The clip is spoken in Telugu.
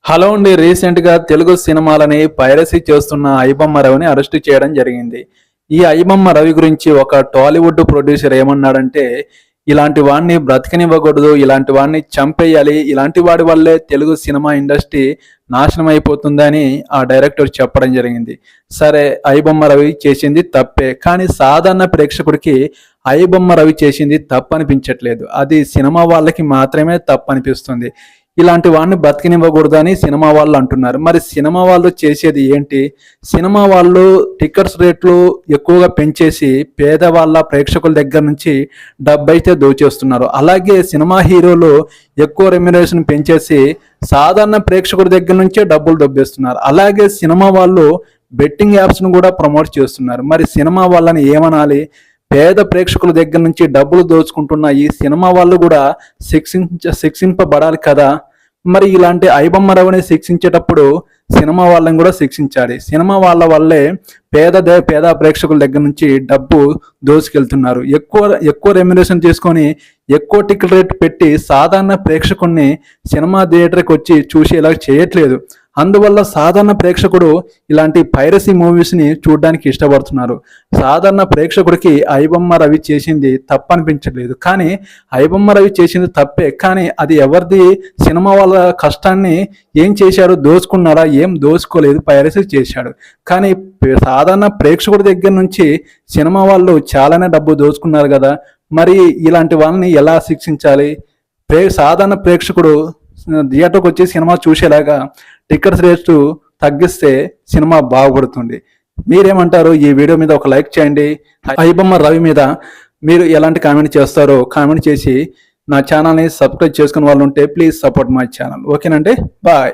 హలో అండి. రీసెంట్‌గా తెలుగు సినిమాలని పైరసీ చేస్తున్న ఐబొమ్మ రవిని అరెస్ట్ చేయడం జరిగింది. ఈ ఐబొమ్మ రవి గురించి ఒక టాలీవుడ్ ప్రొడ్యూసర్ ఏమన్నాడంటే, "ఇలాంటి వాడిని బ్రతకనివ్వకూడదు. ఇలాంటి వాడిని చంపేయాలి. ఇలాంటి వాడి వల్లే తెలుగు సినిమా ఇండస్ట్రీ నాశనం అయిపోతుందని" ఆ డైరెక్టర్ చెప్పడం జరిగింది. సరే, ఐబొమ్మ రవి చేసింది తప్పే. కానీ సాధారణ ప్రేక్షకుడికి ఐబొమ్మ రవి చేసింది తప్పనిపించట్లేదు. అది సినిమా వాళ్ళకి మాత్రమే తప్పనిపిస్తుంది. ఇలాంటి వాడిని బతికినివ్వకూడదని సినిమా వాళ్ళు అంటున్నారు. మరి సినిమా వాళ్ళు చేసేది ఏంటి? సినిమా వాళ్ళు టికెట్స్ రేట్లు ఎక్కువగా పెంచేసి పేదవాళ్ళ ప్రేక్షకుల దగ్గర నుంచి డబ్బైతే దోచేస్తున్నారు. అలాగే సినిమా హీరోలు ఎక్కువ రెమ్యునరేషన్ పెంచేసి సాధారణ ప్రేక్షకుడి దగ్గర నుంచే డబ్బులు దొబ్బేస్తున్నారు. అలాగే సినిమా వాళ్ళు బెట్టింగ్ యాప్స్ను కూడా ప్రమోట్ చేస్తున్నారు. మరి సినిమా వాళ్ళని ఏమనాలి? పేద ప్రేక్షకుల దగ్గర నుంచి డబ్బులు దోచుకుంటున్న ఈ సినిమా వాళ్ళు కూడా శిక్షింపబడాలి కదా. మరి ఇలాంటి ఐబొమ్మ రవిని శిక్షించేటప్పుడు సినిమా వాళ్ళని కూడా శిక్షించాలి. సినిమా వాళ్ళ వల్లే పేద ప్రేక్షకుల దగ్గర నుంచి డబ్బు దోచుకెళ్తున్నారు. ఎక్కువ రెమ్యునరేషన్ తీసుకొని ఎక్కువ టికెట్ రేట్ పెట్టి సాధారణ ప్రేక్షకుడిని సినిమా థియేటర్కి వచ్చి చూసేలా చేయట్లేదు. అందువల్ల సాధారణ ప్రేక్షకుడు ఇలాంటి పైరసీ మూవీస్ని చూడడానికి ఇష్టపడుతున్నారు. సాధారణ ప్రేక్షకుడికి ఐబొమ్మ రవి చేసింది తప్పనిపించలేదు. కానీ ఐబొమ్మ రవి చేసింది తప్పే. కానీ అది ఎవరిది? సినిమా వాళ్ళ కష్టాన్ని ఏం చేశాడు? దోచుకున్నారా? ఏం దోచుకోలేదు, పైరసీ చేశాడు. కానీ సాధారణ ప్రేక్షకుడి దగ్గర నుంచి సినిమా వాళ్ళు చాలానే డబ్బు దోచుకున్నారు కదా. మరి ఇలాంటి వాళ్ళని ఎలా శిక్షించాలి? సాధారణ ప్రేక్షకుడు థియేటర్కి వచ్చి సినిమా చూసేలాగా టికెట్స్ రేట్లు తగ్గిస్తే సినిమా బాగుపడుతుంది. మీరేమంటారు? ఈ వీడియో మీద ఒక లైక్ చేయండి. ఐబొమ్మ రవి మీద మీరు ఎలాంటి కామెంట్ చేస్తారో కామెంట్ చేసి నా ఛానల్ని సబ్స్క్రైబ్ చేసుకునే వాళ్ళు ఉంటే ప్లీజ్ సపోర్ట్ మై ఛానల్. ఓకేనండి, బాయ్.